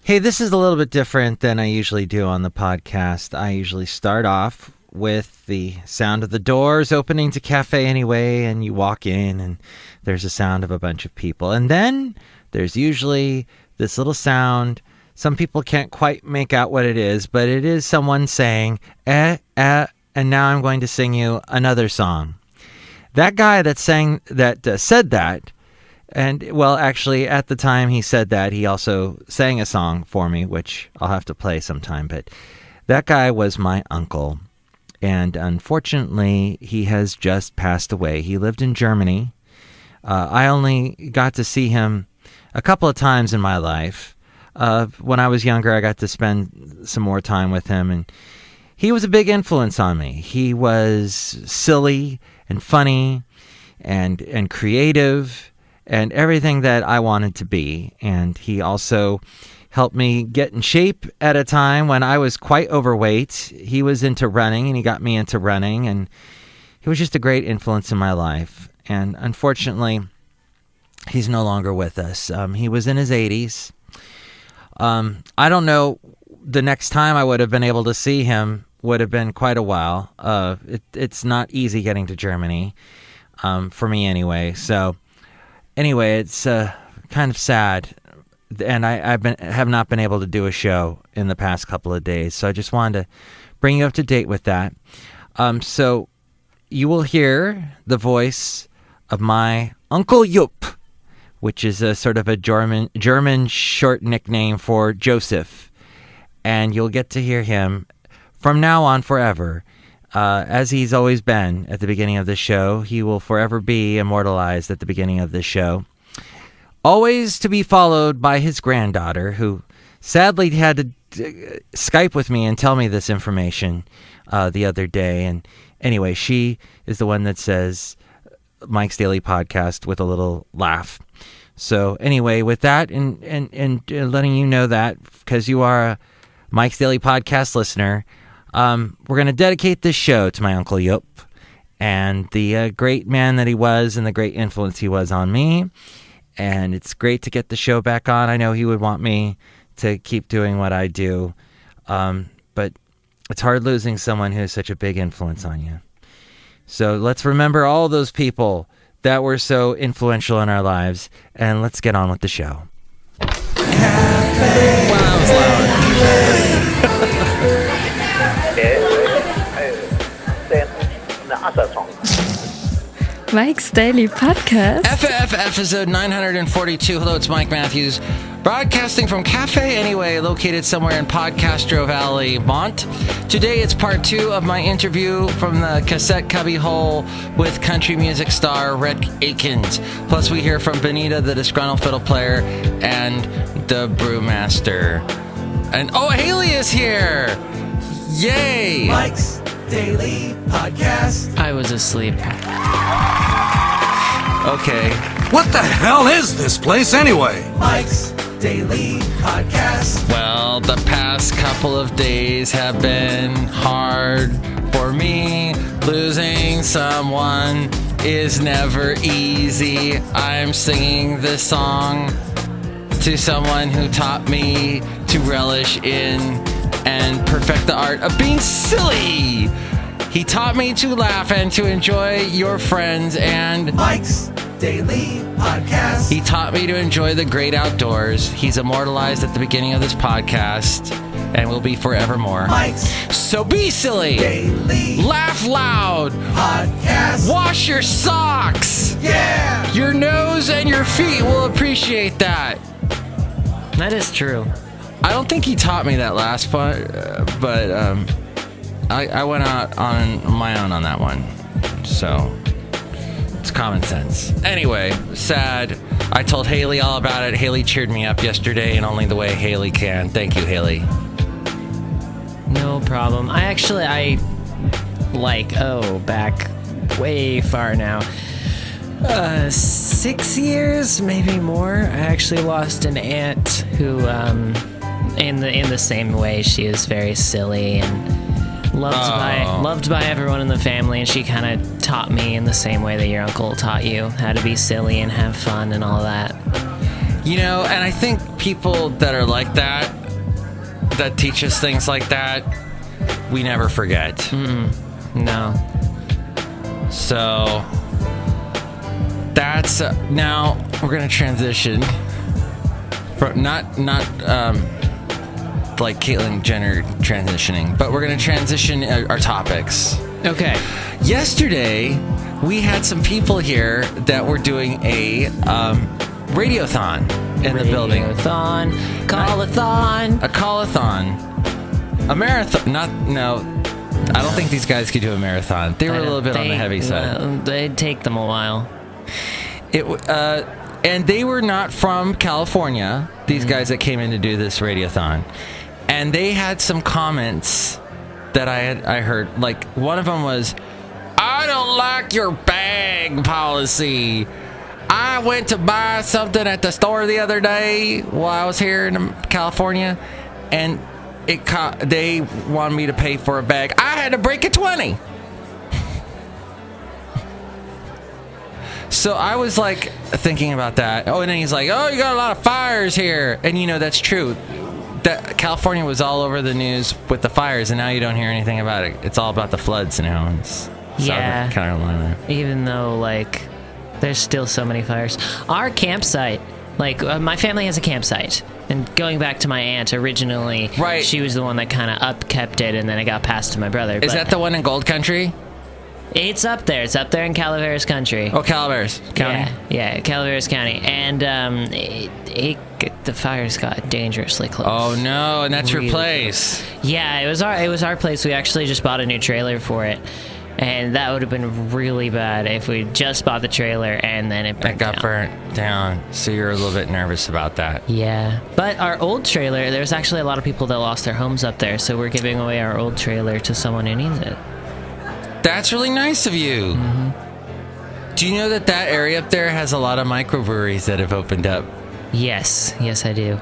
Hey, this is a little bit different than I usually do on the podcast. I usually start off with the sound of the doors opening to Cafe Anyway, and you walk in and there's a sound of a bunch of people. And then there's usually this little sound. Some people can't quite make out what it is, but it is someone saying, and now I'm going to sing you another song. That guy that said that, and, well, actually, at the time he said that, he also sang a song for me, which I'll have to play sometime. But that guy was my uncle. And unfortunately, he has just passed away. He lived in Germany. I only got to see him a couple of times in my life. When I was younger, I got to spend some more time with him. And he was a big influence on me. He was silly and funny and creative and everything that I wanted to be. And he also helped me get in shape at a time when I was quite overweight. He was into running, and he got me into running, and he was just a great influence in my life. And unfortunately, he's no longer with us. He was in his 80s. I don't know, the next time I would have been able to see him would have been quite a while. It's not easy getting to Germany, for me anyway. So anyway, it's kind of sad, and I have not been able to do a show in the past couple of days, so I just wanted to bring you up to date with that. So you will hear the voice of my Uncle Jupp, which is a sort of a German short nickname for Joseph, and you'll get to hear him from now on forever. As he's always been at the beginning of the show, he will forever be immortalized at the beginning of the show. Always to be followed by his granddaughter, who sadly had to Skype with me and tell me this information the other day. And anyway, she is the one that says Mike's Daily Podcast with a little laugh. So anyway, with that and letting you know that, because you are a Mike's Daily Podcast listener, we're going to dedicate this show to my Uncle Jupp and the great man that he was and the great influence he was on me. And it's great to get the show back on. I know he would want me to keep doing what I do, but it's hard losing someone who has such a big influence on you. So let's remember all those people that were so influential in our lives, and let's get on with the show. Cafe. Wow, that was loud. Mike's Daily Podcast. FF episode 942. Hello, it's Mike Matthews, broadcasting from Cafe Anyway, located somewhere in Podcastro Valley, Mont. Today it's part 2 of my interview from the cassette cubbyhole with country music star RHETT Akins. Plus we hear from Benita, the Disgruntled Fiddle Player, and the Bremaster. And oh, Haley is here! Yay! Mike's Daily Podcast. I was asleep. Okay. What the hell is this place anyway? Mike's Daily Podcast. Well, the past couple of days have been hard for me. Losing someone is never easy. I'm singing this song to someone who taught me to relish in and perfect the art of being silly. He taught me to laugh and to enjoy your friends and Mike's Daily Podcast. He taught me to enjoy the great outdoors. He's immortalized at the beginning of this podcast and will be forevermore. Mike's So be silly. Daily Laugh loud. Podcast. Wash your socks. Yeah. Your nose and your feet will appreciate that. That is true. I don't think he taught me that last part, but I went out on my own on that one. So it's common sense. Anyway, sad. I told Haley all about it. Haley cheered me up yesterday in only the way Haley can. Thank you, Haley. No problem. Back way far now. 6 years, maybe more. I actually lost an aunt who, in the same way, she is very silly and loved by everyone in the family, and she kind of taught me in the same way that your uncle taught you how to be silly and have fun and all that. You know, and I think people that are like that that teach us things like that, we never forget. No. So that's now we're gonna transition from not like Caitlyn Jenner transitioning, but we're gonna transition our topics. Okay. Yesterday we had some people here that were doing a radiothon in the building. Radiothon, call-a-thon. A call-a-thon. A marathon. I don't think these guys could do a marathon. They were a little bit on the heavy side. They'd take them a while. And they were not from California, these guys that came in to do this radiothon. And they had some comments that I heard. Like, one of them was, I don't like your bag policy. I went to buy something at the store the other day while I was here in California, and they wanted me to pay for a bag. I had to break a 20. So I was like thinking about that. Oh, and then he's like, oh, you got a lot of fires here. And that's true. That California was all over the news with the fires, and now you don't hear anything about it. It's all about the floods now in South Carolina. Even though, like, there's still so many fires. Our campsite, like, my family has a campsite. And going back to my aunt, originally, right, she was the one that kind of upkept it, and then it got passed to my brother. Is that the one in Gold Country? It's up there. It's up there in Calaveras Country. Oh, Calaveras County? Yeah, Calaveras County. And the fires got dangerously close. Oh, no, and that's really your place. Close. Yeah, it was our place. We actually just bought a new trailer for it. And that would have been really bad if we just bought the trailer and then it got burnt down. So you're a little bit nervous about that. Yeah. But our old trailer, there's actually a lot of people that lost their homes up there. So we're giving away our old trailer to someone who needs it. That's really nice of you. Mm-hmm. Do you know that area up there has a lot of microbreweries that have opened up? Yes, I do.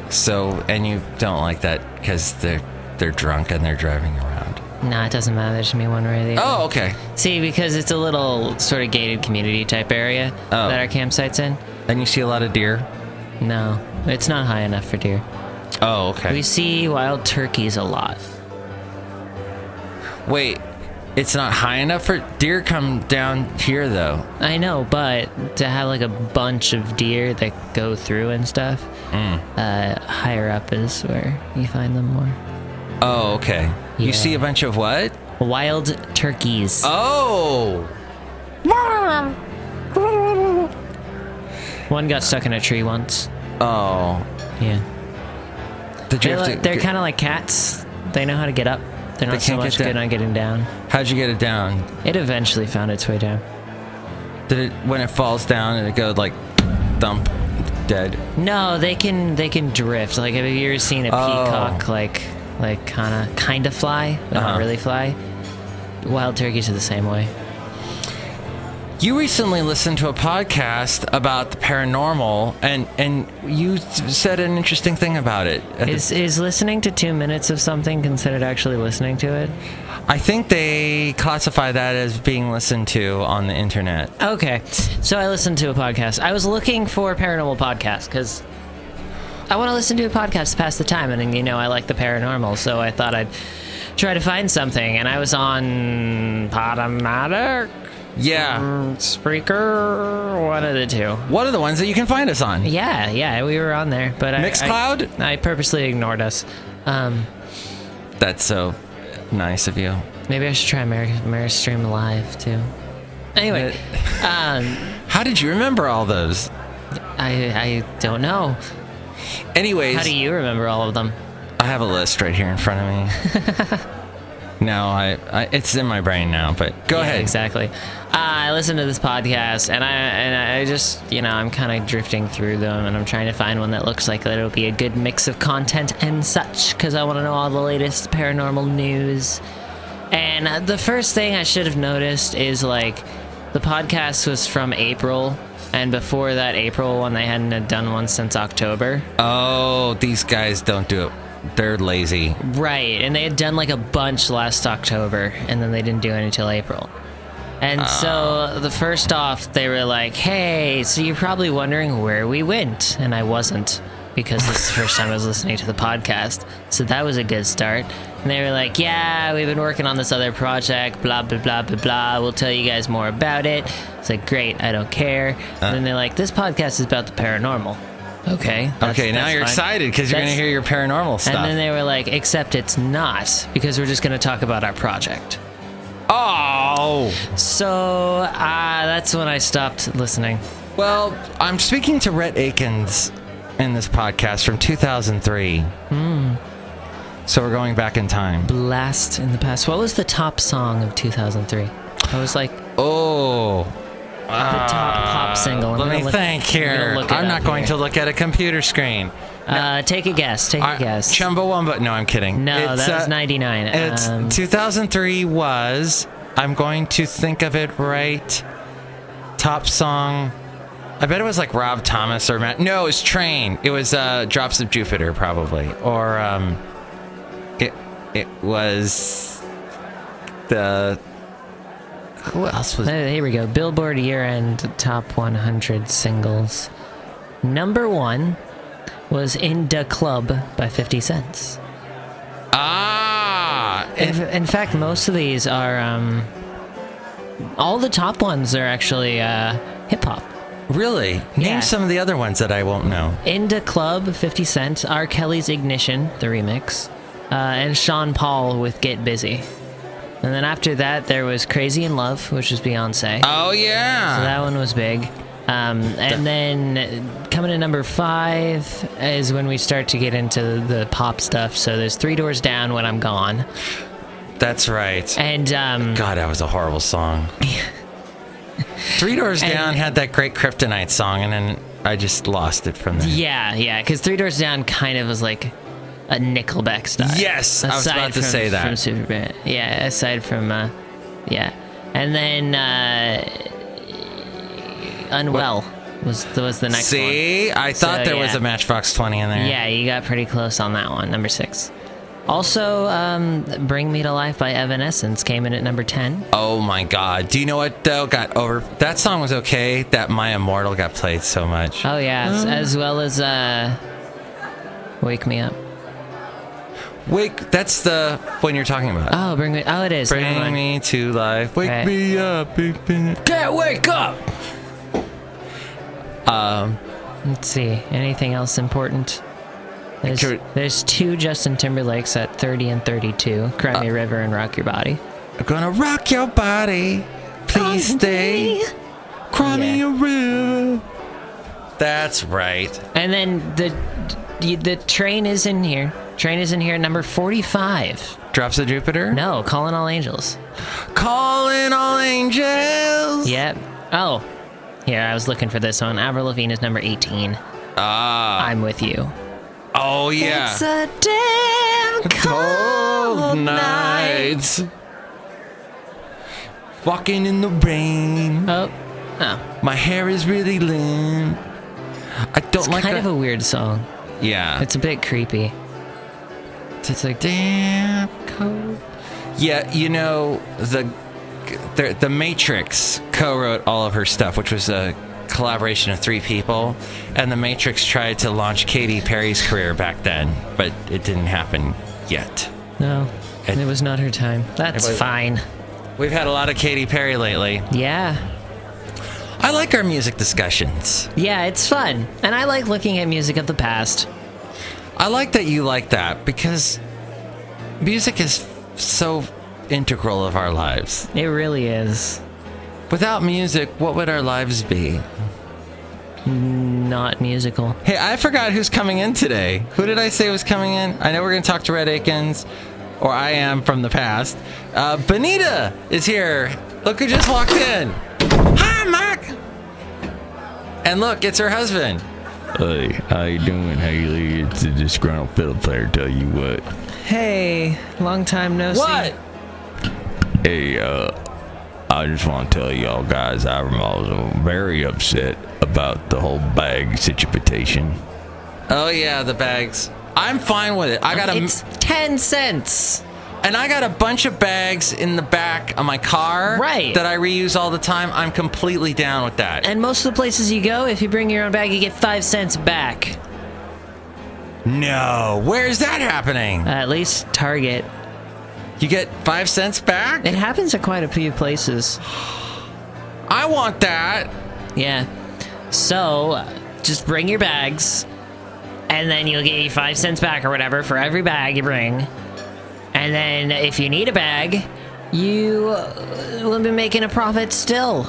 So, and you don't like that because they're drunk and they're driving around? No, it doesn't matter. There's me one way or the other. Oh, okay. See, because it's a little sort of gated community type area that our campsite's in. And you see a lot of deer? No, it's not high enough for deer. Oh, okay. We see wild turkeys a lot. Wait, it's not high enough for deer come down here, though. I know, but to have like a bunch of deer that go through and stuff, higher up is where you find them more. Oh, okay. Yeah. You see a bunch of what? Wild turkeys. Oh! One got stuck in a tree once. Oh. Yeah. They're kind of like cats. They know how to get up. They're not so much good on getting down. How'd you get it down? It eventually found its way down. Did it, when it falls down and it goes like thump, dead? No, they can drift. Like, have you ever seen a peacock like kind of fly, but not really fly? Wild turkeys are the same way. You recently listened to a podcast about the paranormal, and you said an interesting thing about it. Is listening to 2 minutes of something considered actually listening to it? I think they classify that as being listened to on the internet. Okay, so I listened to a podcast. I was looking for a paranormal podcast because I want to listen to a podcast to pass the time, and I like the paranormal, so I thought I'd try to find something, and I was on Podomatic. Yeah. Spreaker, one of the two. One of the ones that you can find us on. Yeah, we were on there, but Mixcloud? I purposely ignored us. That's so nice of you. Maybe I should try Mirror Stream Live too. Anyway, how did you remember all those? I don't know. Anyways, how do you remember all of them? I have a list right here in front of me. No, it's in my brain now, but go ahead. Exactly. I listened to this podcast, and I just, I'm kind of drifting through them, and I'm trying to find one that looks like it'll be a good mix of content and such, because I want to know all the latest paranormal news. And the first thing I should have noticed is, like, the podcast was from April, and before that April one, they hadn't done one since October. Oh, these guys don't do it. They're lazy. Right, and they had done like a bunch last October, and then they didn't do it until April. And so the first off, they were like, hey, so you're probably wondering where we went. And I wasn't. because this is the first time I was listening to the podcast. So that was a good start. And they were like, yeah, we've been working on this other project, blah, blah, blah, blah, blah. We'll tell you guys more about it. It's like, great, I don't care. And then they're like, this podcast is about the paranormal. Okay. Okay, now you're excited because you're going to hear your paranormal stuff. And then they were like, except it's not, because we're just going to talk about our project. Oh! So that's when I stopped listening. Well, I'm speaking to RHETT Akins in this podcast from 2003. So we're going back in time. Blast in the past. What was the top song of 2003? I was like... Oh... the top pop single. Let me think here. I'm not going to look at a computer screen. Take a guess. Take a guess. Chumbawamba. No, I'm kidding. No, that was 99. It's 2003 was... I'm going to think of it right. Top song... I bet it was like Rob Thomas or Matt. No, it was Train. It was Drops of Jupiter, probably. Or it was the... Who else was... Here we go. Billboard year-end top 100 singles. Number 1 was In Da Club by 50 Cent. In fact, most of these are... all the top ones are actually hip-hop. Really? Name Yeah. some of the other ones that I won't know. In Da Club, 50 Cent. R. Kelly's Ignition, the remix. And Sean Paul with Get Busy. And then after that, there was Crazy in Love, which was Beyonce. Oh, yeah. So that one was big. And then coming to number 5 is when we start to get into the pop stuff. So there's 3 Doors Down, When I'm Gone. That's right. And God, that was a horrible song. 3 Doors Down had that great Kryptonite song, and then I just lost it from there. Yeah, because 3 Doors Down kind of was like a Nickelback style. Yes, I was about to say that. From Superband. Yeah, aside from, yeah. And then Unwell was the next one. See? I thought there was a Matchbox 20 in there. Yeah, you got pretty close on that one, number 6. Also, Bring Me to Life by Evanescence came in at number 10. Oh my God. Do you know what, though? That song was okay. That My Immortal got played so much. Oh, yeah. As well as Wake Me Up. That's the one you're talking about. Oh, it is. Bring me to life. Wake me up. Can't wake up! Let's see. Anything else important? There's 2 Justin Timberlakes at 30 and 32. Cry Me a River and Rock Your Body. I'm gonna rock your body. Please stay. Cry me a river. That's right. And then the Train is in here. Train is in here at number 45. Drops of Jupiter? No, Calling All Angels. Calling All Angels. Yep. Oh. Here, I was looking for this one. Avril Lavigne is number 18. I'm With You. Oh, yeah. It's a damn cold night. Walking in the rain. Oh. My hair is really limp. I don't it's like kind of a weird song. Yeah. It's a bit creepy. It's like, damn cold. Yeah, you know, the Matrix co-wrote all of her stuff, which was a collaboration of 3 people, and the Matrix tried to launch Katy Perry's career back then, but it didn't happen yet. No, it was not her time. That's fine. We've had a lot of Katy Perry lately. Yeah. I like our music discussions. Yeah, it's fun, and I like looking at music of the past. I like that you like that, because music is so integral of our lives. It really is. Without music, what would our lives be? Not musical. Hey, I forgot who's coming in today. Who did I say was coming in? I know we're going to talk to RHETT Akins, or I am from the past. Benita is here. Look who just walked in. Hi, Mike. And look, it's her husband. Hey, how you doing, Haley? It's the Disgruntled Fiddle Player, tell you what. Hey, long time no see. What? Hey, I just want to tell y'all guys, I was very upset about the whole bag situation. Oh, yeah, the bags. I'm fine with it. It's 10 cents. And I got a bunch of bags in the back of my car that I reuse all the time. I'm completely down with that. And most of the places you go, if you bring your own bag, you get 5 cents back. No, where's that happening? At least Target. You get 5 cents back? It happens at quite a few places. I want that. Yeah. So, just bring your bags, and then you'll get your 5 cents back or whatever for every bag you bring. And then if you need a bag, you will be making a profit still.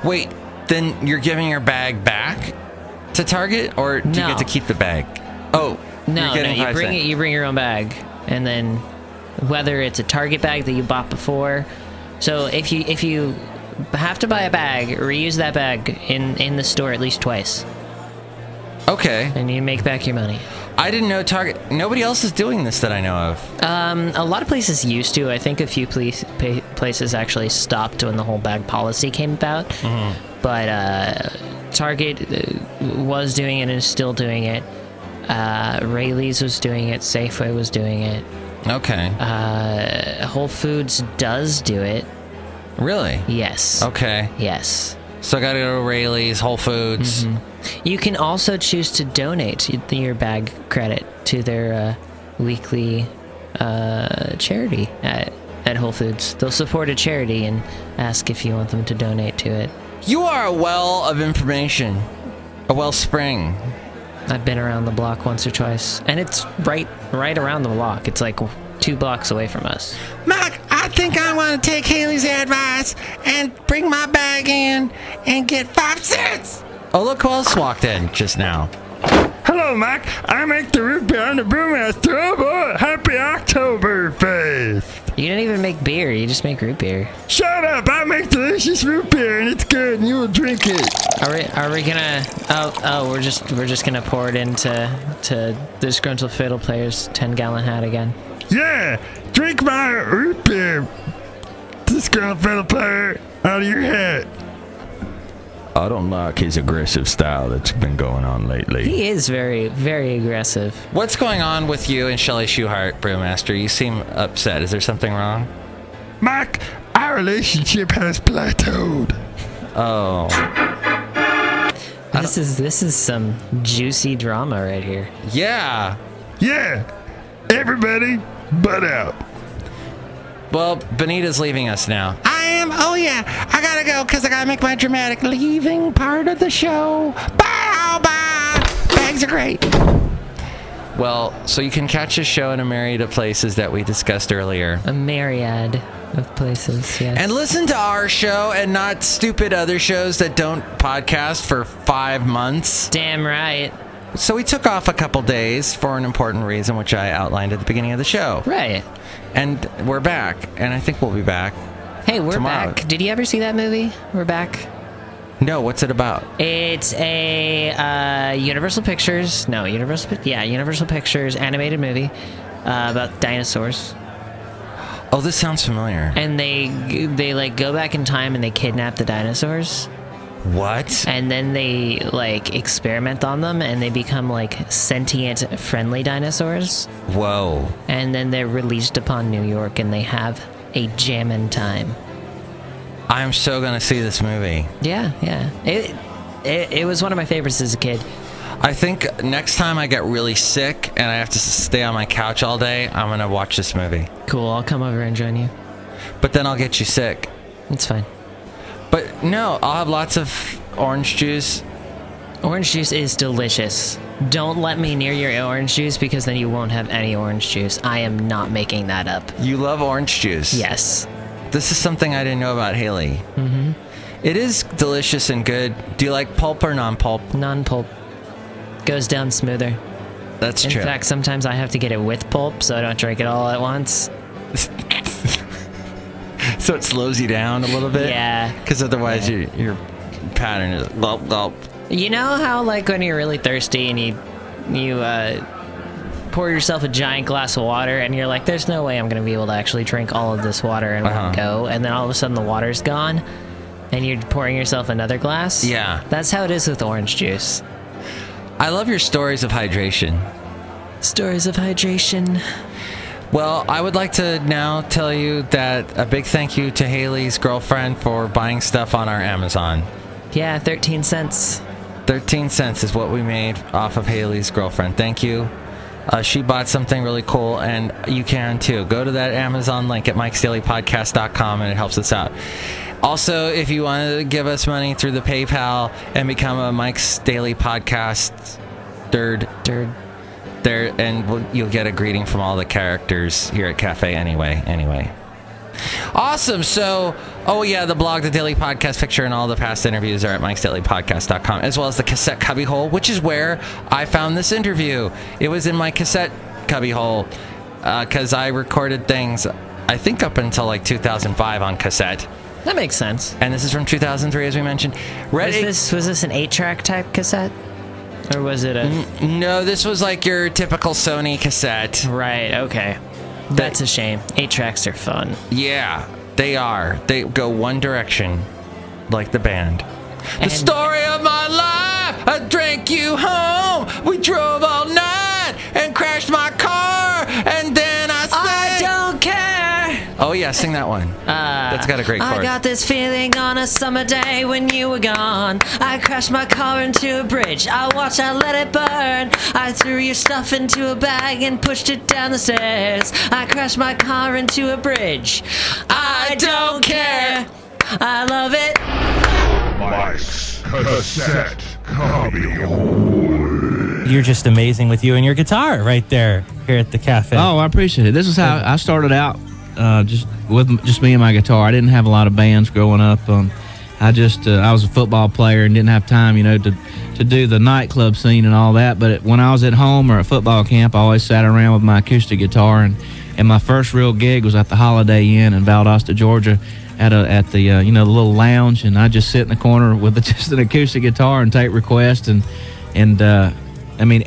Wait, then you're giving your bag back to Target, or do you get to keep the bag? Oh, no, you're getting you 5 bring cents. it. You bring your own bag, and then whether it's a Target bag that you bought before. So if you have to buy a bag, reuse that bag in the store at least twice, Okay. and you make back your money. I didn't know Target. Nobody else is doing this that I know of. A lot of places used to. I think a few places actually stopped when the whole bag policy came about. But Target was doing it and is still doing it. Rayleigh's was doing it. Safeway was doing it. Okay. Whole Foods does do it. Really? Yes. Okay. Yes. So I gotta go to Rayleigh's, Whole Foods. You can also choose to donate your bag credit to their weekly charity at Whole Foods. They'll support a charity and ask if you want them to donate to it. You are a well of information. A wellspring. I've been around the block once or twice, and it's right around the block. It's like 2 blocks away from us. Mac, I think I want to take Haley's advice and bring my bag in and get 5 cents. Oh, look who else walked in just now. Hello, Mike. I make the root beer on the Bremaster. Oh boy, happy Oktoberfest. You don't even make beer, you just make root beer. Shut up, I make delicious root beer and it's good and you will drink it. Are we gonna we're just gonna pour it into Disgruntled Fiddle Player's 10-gallon hat again. Yeah, drink my root beer, Disgruntled Fiddle Player, out of your hat. I don't like his aggressive style that's been going on lately. He is very, very aggressive. What's going on with you and Shelley Shoehart, Brewmaster? You seem upset. Is there something wrong? Mike, our relationship has plateaued. Oh. This is some juicy drama right here. Yeah. Yeah, everybody butt out. Well, Benita's leaving us now. I am? Oh, yeah. I gotta go because I gotta make my dramatic leaving part of the show. Bye, bye. Bags are great. Well, so you can catch a show in a myriad of places that we discussed earlier. A myriad of places, yes. And listen to our show and not stupid other shows that don't podcast for 5 months. Damn right. So we took off a couple days for an important reason, which I outlined at the beginning of the show. Right. And we're back, and I think we'll be back. Hey, we're tomorrow. back. Did you ever see that movie? We're back. No, what's it about? It's a Universal Pictures animated movie about dinosaurs. Oh, this sounds familiar. And they like go back in time and they kidnap the dinosaurs. What? And then they like experiment on them and they become like sentient, friendly dinosaurs. Whoa. And then they're released upon New York and they have a jammin' time. I'm so gonna see this movie. Yeah. It was one of my favorites as a kid. I think next time I get really sick and I have to stay on my couch all day, I'm gonna watch this movie. Cool, I'll come over and join you. But then I'll get you sick. It's fine. But no, I'll have lots of orange juice. Orange juice is delicious. Don't let me near your orange juice because then you won't have any orange juice. I am not making that up. You love orange juice? Yes. This is something I didn't know about Haley. Mm-hmm. It is delicious and good. Do you like pulp or non-pulp? Non-pulp. Goes down smoother. That's true. In fact, sometimes I have to get it with pulp so I don't drink it all at once. So it slows you down a little bit? Yeah. Because otherwise your pattern is gulp, gulp. You know how like when you're really thirsty and you pour yourself a giant glass of water and you're like, there's no way I'm going to be able to actually drink all of this water in one go. And then all of a sudden the water's gone and you're pouring yourself another glass? Yeah. That's how it is with orange juice. I love your stories of hydration. Stories of hydration. Well, I would like to now tell you that a big thank you to Haley's girlfriend for buying stuff on our Amazon. Yeah, 13 cents. 13 cents is what we made off of Haley's girlfriend. Thank you. She bought something really cool, and you can too. Go to that Amazon link at mikesdailypodcast.com, and it helps us out. Also, if you want to give us money through the PayPal and become a Mike's Daily Podcast there, and you'll get a greeting from all the characters here at Cafe anyway. Awesome. So, the blog, the Daily Podcast picture, and all the past interviews are at mikesdailypodcast.com, as well as the cassette cubbyhole, which is where I found this interview. It was in my cassette cubbyhole because I recorded things, I think, up until like 2005 on cassette. That makes sense. And this is from 2003, as we mentioned. Was this an 8-track type cassette? Or was it a... No, this was like your typical Sony cassette. Right, okay. That's a shame. 8 tracks are fun. Yeah, they are. They go one direction, like the band. The story of my life, I drank you home. We drove all night and crashed my car, and then I sang... I don't care. Oh yeah, sing that one. That's got a great chorus. I got this feeling on a summer day when you were gone. I crashed my car into a bridge. I watched, I let it burn. I threw your stuff into a bag and pushed it down the stairs. I crashed my car into a bridge. I don't care. I love it. Mike's Cassette Cubbyhole. You're just amazing with you and your guitar right there here at the cafe. Oh, I appreciate it. This is how I started out, just me and my guitar. I didn't have a lot of bands growing up. I was a football player and didn't have time, to do the nightclub scene and all that. But when I was at home or at football camp, I always sat around with my acoustic guitar. And my first real gig was at the Holiday Inn in Valdosta, Georgia, at the the little lounge. And I just sit in the corner with just an acoustic guitar and take requests and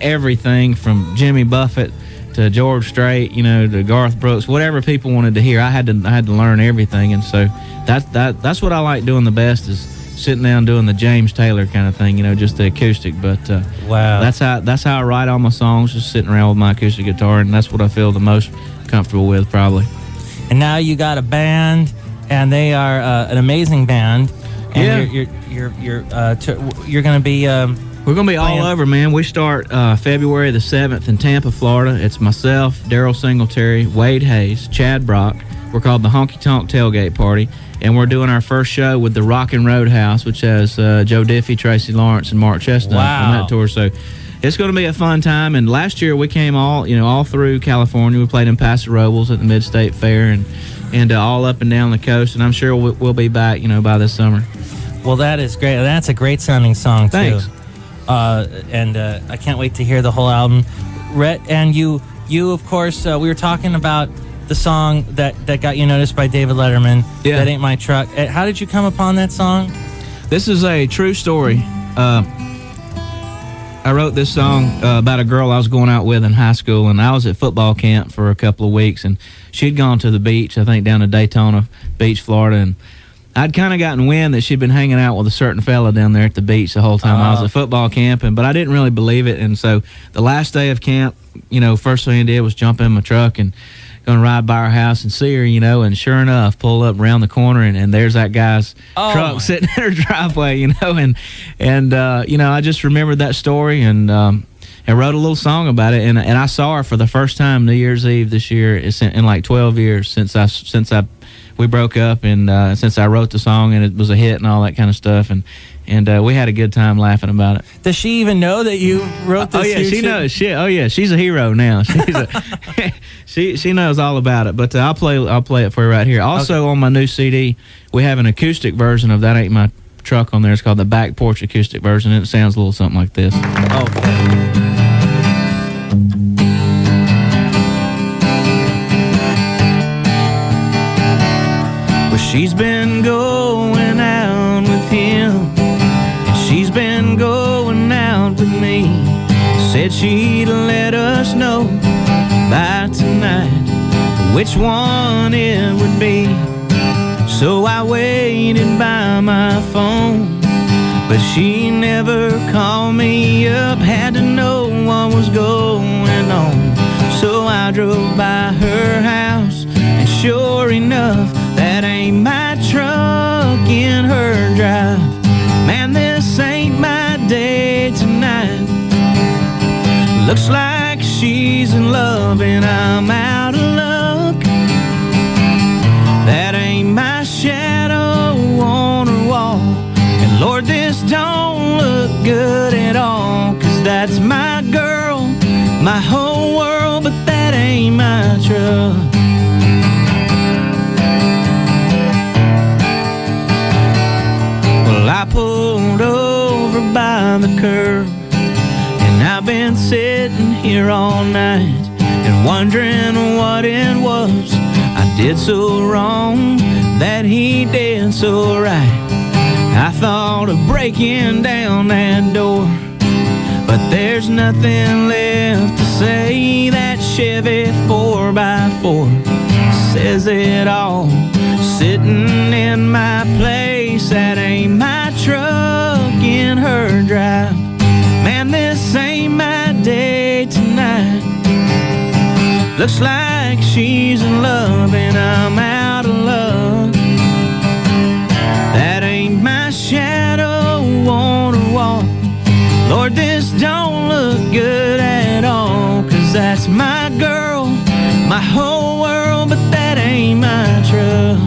everything from Jimmy Buffett to George Strait, to Garth Brooks, whatever people wanted to hear. I had to learn everything, and so that's what I like doing the best, is sitting down doing the James Taylor kind of thing, just the acoustic. But wow, that's how I write all my songs, just sitting around with my acoustic guitar, and that's what I feel the most comfortable with, probably. And now you got a band, and they are an amazing band. And yeah, you're going to be. We're going to be all over, man. We start February the 7th in Tampa, Florida. It's myself, Daryl Singletary, Wade Hayes, Chad Brock. We're called the Honky Tonk Tailgate Party. And we're doing our first show with the Rockin' Roadhouse, which has Joe Diffie, Tracy Lawrence, and Mark Chestnut on that tour. So it's going to be a fun time. And last year we came all through California. We played in Paso Robles at the Mid-State Fair and all up and down the coast. And I'm sure we'll be back, by this summer. Well, that is great. That's a great sounding song, too. Thanks. And I can't wait to hear the whole album. Rhett, and you of course, we were talking about the song that got you noticed by David Letterman. Yeah. That Ain't My Truck. How did you come upon that song? This is a true story. I wrote this song about a girl I was going out with in high school, and I was at football camp for a couple of weeks, and she'd gone to the beach, I think down to Daytona Beach, Florida, and I'd kind of gotten wind that she'd been hanging out with a certain fella down there at the beach the whole time I was at football camp, but I didn't really believe it. And so the last day of camp, first thing I did was jump in my truck and going to ride by her house and see her, and sure enough, pull up around the corner, and there's that guy's truck sitting in her driveway, and I just remembered that story and wrote a little song about it, and I saw her for the first time New Year's Eve this year. It's in like 12 years since we broke up, and since I wrote the song and it was a hit and all that kind of stuff, and we had a good time laughing about it. Does she even know that you wrote this? Oh yeah, she knows. She's a hero now. She knows all about it. But I'll play it for you right here. Also on my new CD, we have an acoustic version of That Ain't My Truck on there. It's called the Back Porch Acoustic Version, and it sounds a little something like this. Okay. She's been going out with him, and she's been going out with me. Said she'd let us know by tonight which one it would be. So I waited by my phone, but she never called me up. Had to know what was going on, so I drove by her house, and sure enough, that ain't my truck in her drive. Man, this ain't my day tonight. Looks like she's in love and I'm out of luck. That ain't my shadow on her wall. And Lord, this don't look good at all, 'cause that's my girl, my whole world, but that ain't my truck. Well, I pulled over by the curb, and I've been sitting here all night and wondering what it was I did so wrong that he did so right. I thought of breaking down that door, but there's nothing left to say. That Chevy 4x4 says it all. Sitting in my place, that ain't my truck in her drive. Man, this ain't my day tonight. Looks like she's in love and I'm out of luck. That ain't my shadow on her wall. Lord, this don't look good at all, 'cause that's my girl, my whole world, but that ain't my truck.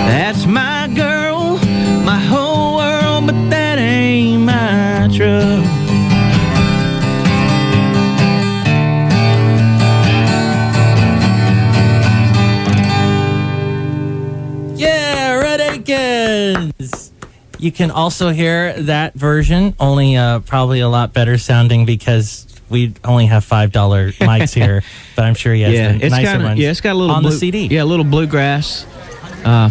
That's my girl, my whole world, but that ain't my truck. Yeah, RHETT Akins. You can also hear that version, only probably a lot better sounding because we only have $5 mics here, but I'm sure he has the nicer ones. Yeah, it's got a little on the CD. Yeah, a little bluegrass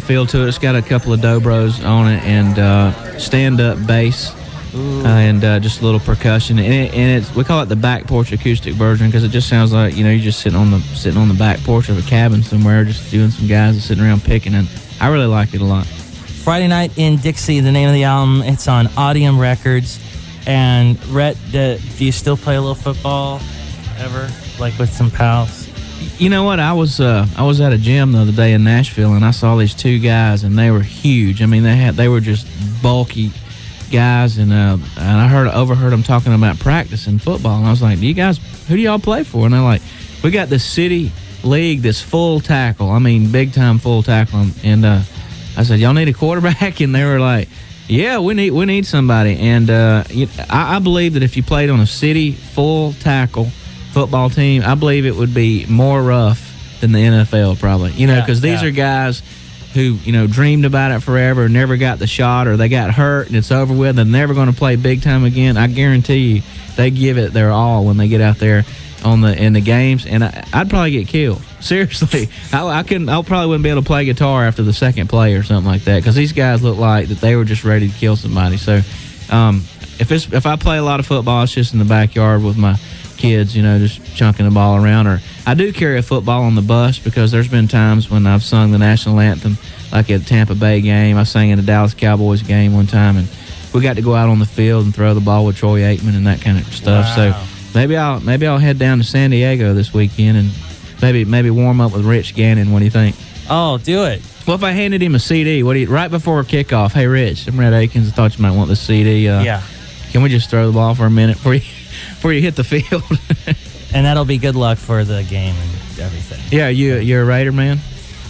feel to it. It's got a couple of dobros on it and stand-up bass and just a little percussion. And it's we call it the back porch acoustic version because it just sounds like you're just sitting on the back porch of a cabin somewhere, just doing some guys sitting around picking. And I really like it a lot. Friday Night in Dixie, the name of the album. It's on Audium Records. And Rhett, do you still play a little football ever, like with some pals? You know what? I was at a gym the other day in Nashville, and I saw these two guys, and they were huge. I mean, they were just bulky guys, and I overheard them talking about practicing football, and I was like, who do y'all play for? And they're like, we got this city league, this full tackle. I mean, big time full tackle. And I said, y'all need a quarterback? And they were like, yeah, we need somebody. And I believe that if you played on a city full tackle football team, I believe it would be more rough than the NFL probably. Because these are guys who, dreamed about it forever, never got the shot, or they got hurt and it's over with. They're never going to play big time again. I guarantee you they give it their all when they get out there in the games, and I'd probably get killed. Seriously, I probably wouldn't be able to play guitar after the second play or something like that, because these guys look like that they were just ready to kill somebody. So if I play a lot of football, it's just in the backyard with my kids, just chunking the ball around. Or I do carry a football on the bus, because there's been times when I've sung the national anthem, like at a Tampa Bay game. I sang in a Dallas Cowboys game one time, and we got to go out on the field and throw the ball with Troy Aikman and that kind of stuff. Wow. So maybe I'll head down to San Diego this weekend and maybe warm up with Rich Gannon. What do you think? Oh, do it. Well, if I handed him a CD, right before kickoff, hey Rich, I'm RHETT Akins. I thought you might want the CD. Yeah. Can we just throw the ball for a minute before you hit the field? And that'll be good luck for the game and everything. Yeah, you're a Raider man.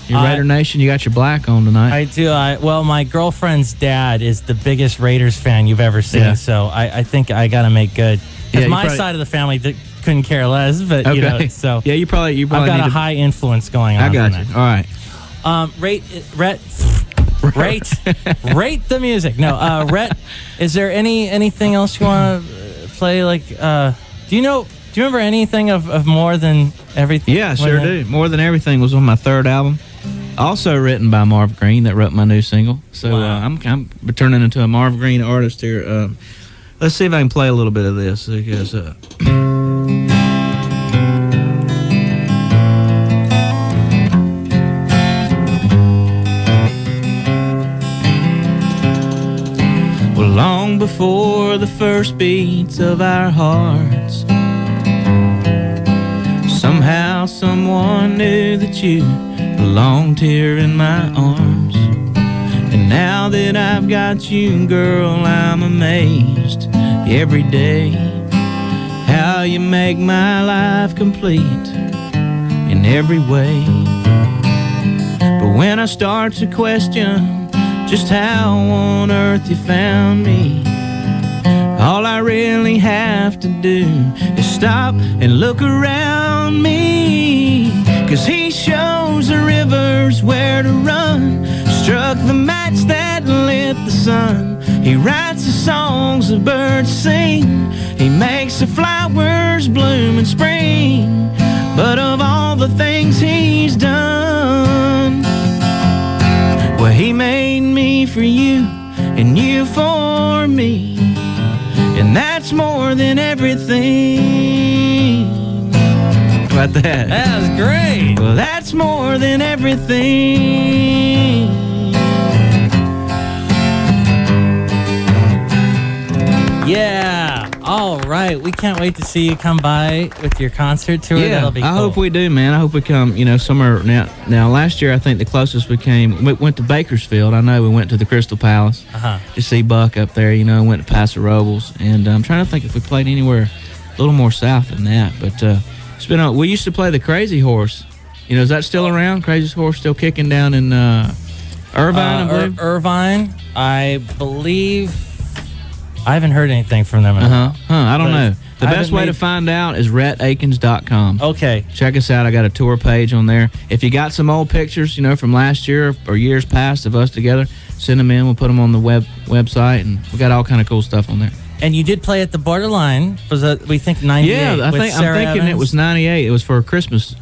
You're Raider Nation. You got your black on tonight. I do. Well, my girlfriend's dad is the biggest Raiders fan you've ever seen, Yeah. so I think I got to make good. Because Yeah, my side of the family couldn't care less, but Okay. so Yeah, you probably I've got need a high influence going on. I got from you. that. All right. Rate the music. No, RHETT, is there anything else you want to play? Like, do you remember anything of More Than Everything? Yeah, sure do. More Than Everything was on my third album. Also written by Marv Green, that wrote my new single. So Wow. I'm turning into a Marv Green artist here. Let's see if I can play a little bit of this. Because, well, long before the first beats of our hearts, somehow someone knew that you belonged here in my arms. And now that I've got you, girl, I'm amazed every day how you make my life complete in every way. But when I start to question just how on earth you found me, all I really have to do is stop and look around me. 'Cause he shows the rivers where to run, struck the match that lit the sun. He writes the songs the birds sing, he makes the flowers bloom in spring. But of all the things he's done, well, he made me for you and you for me, and that's more than everything. How about that? That was great. Well, that's more than everything. Yeah. All right. We can't wait to see you come by with your concert tour. Yeah, That'll be cool. I hope we do, man. I hope we come, somewhere now. Now, last year, I think the closest we came, we went to Bakersfield. I know we went to the Crystal Palace to see Buck up there, went to Paso Robles. And I'm trying to think if we played anywhere a little more south than that. But it's been we used to play the Crazy Horse. Is that still around? Crazy Horse still kicking down in Irvine, I believe? Irvine, I believe. I haven't heard anything from them. I don't know. The best way to find out is RHETTAKINS.com. Okay. Check us out. I got a tour page on there. If you got some old pictures, from last year or years past of us together, send them in. We'll put them on the website, and we got all kind of cool stuff on there. And you did play at the Borderline. Was that, we think, 98? Yeah, I'm thinking it was 98. It was for a Christmas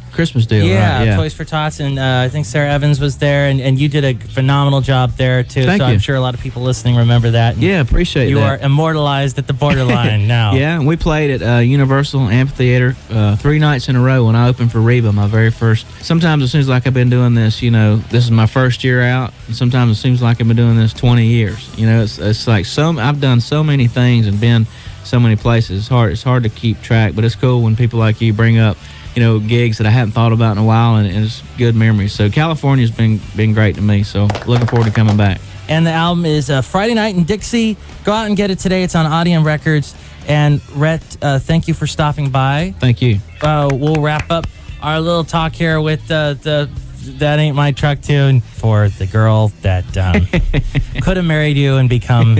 deal. Yeah, right? Yeah. Toys for Tots, and I think Sarah Evans was there, and you did a phenomenal job there too. Thank you. I'm sure a lot of people listening remember that. Yeah, appreciate you that. You are immortalized at the Borderline now. Yeah, we played at Universal Amphitheater 3 nights in a row when I opened for Reba, my very first. Sometimes it seems like I've been doing this, this is my first year out, and sometimes it seems like I've been doing this 20 years. It's like I've done so many things and been so many places. It's hard to keep track, but it's cool when people like you bring up gigs that I hadn't thought about in a while, and it's good memories. So California's been great to me, so looking forward to coming back. And the album is Friday Night in Dixie. Go out and get it today. It's on Audion Records. And Rhett, thank you for stopping by. Thank you. We'll wrap up our little talk here with the That Ain't My Truck tune for the girl that could have married you and become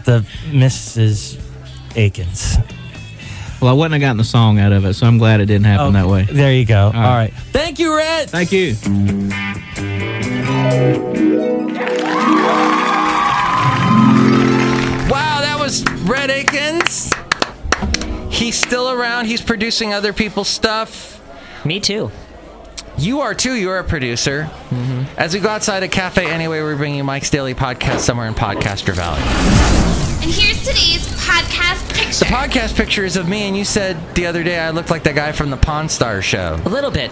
the Mrs. Akins. Well, I wouldn't have gotten the song out of it, so I'm glad it didn't happen that way. There you go. All right. Thank you, Rhett. Thank you. Wow, that was RHETT Akins. He's still around. He's producing other people's stuff. Me too. You are too. You're a producer. Mm-hmm. As we go outside a cafe anyway, we're bringing you Mike's Daily Podcast somewhere in Podcaster Valley. And here's today's podcast picture. The podcast picture is of me, and you said the other day I looked like that guy from the Pawn Stars show. A little bit.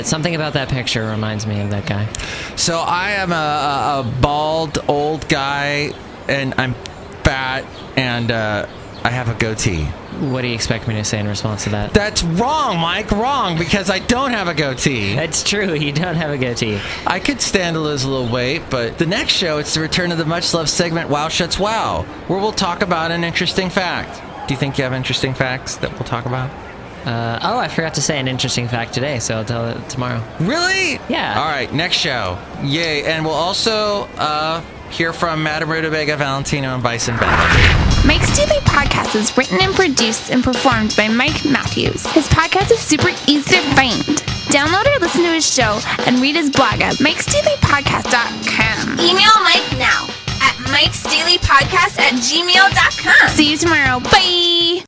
Something about that picture reminds me of that guy. So I am a bald old guy, and I'm fat, and I have a goatee. What do you expect me to say in response to that? That's wrong, Mike. Wrong, because I don't have a goatee. That's true. You don't have a goatee. I could stand to lose a little weight, but the next show, it's the return of the much-loved segment, Wow Schatz WOW, where we'll talk about an interesting fact. Do you think you have interesting facts that we'll talk about? I forgot to say an interesting fact today, so I'll tell it tomorrow. Really? Yeah. All right, next show. Yay. And we'll also hear from Madame Rootabega, Valentino, and Bison Bentley. Mike's Daily Podcast is written and produced and performed by Mike Matthews. His podcast is super easy to find. Download or listen to his show and read his blog at mikesdailypodcast.com. Email Mike now at mikesdailypodcast@gmail.com. See you tomorrow. Bye!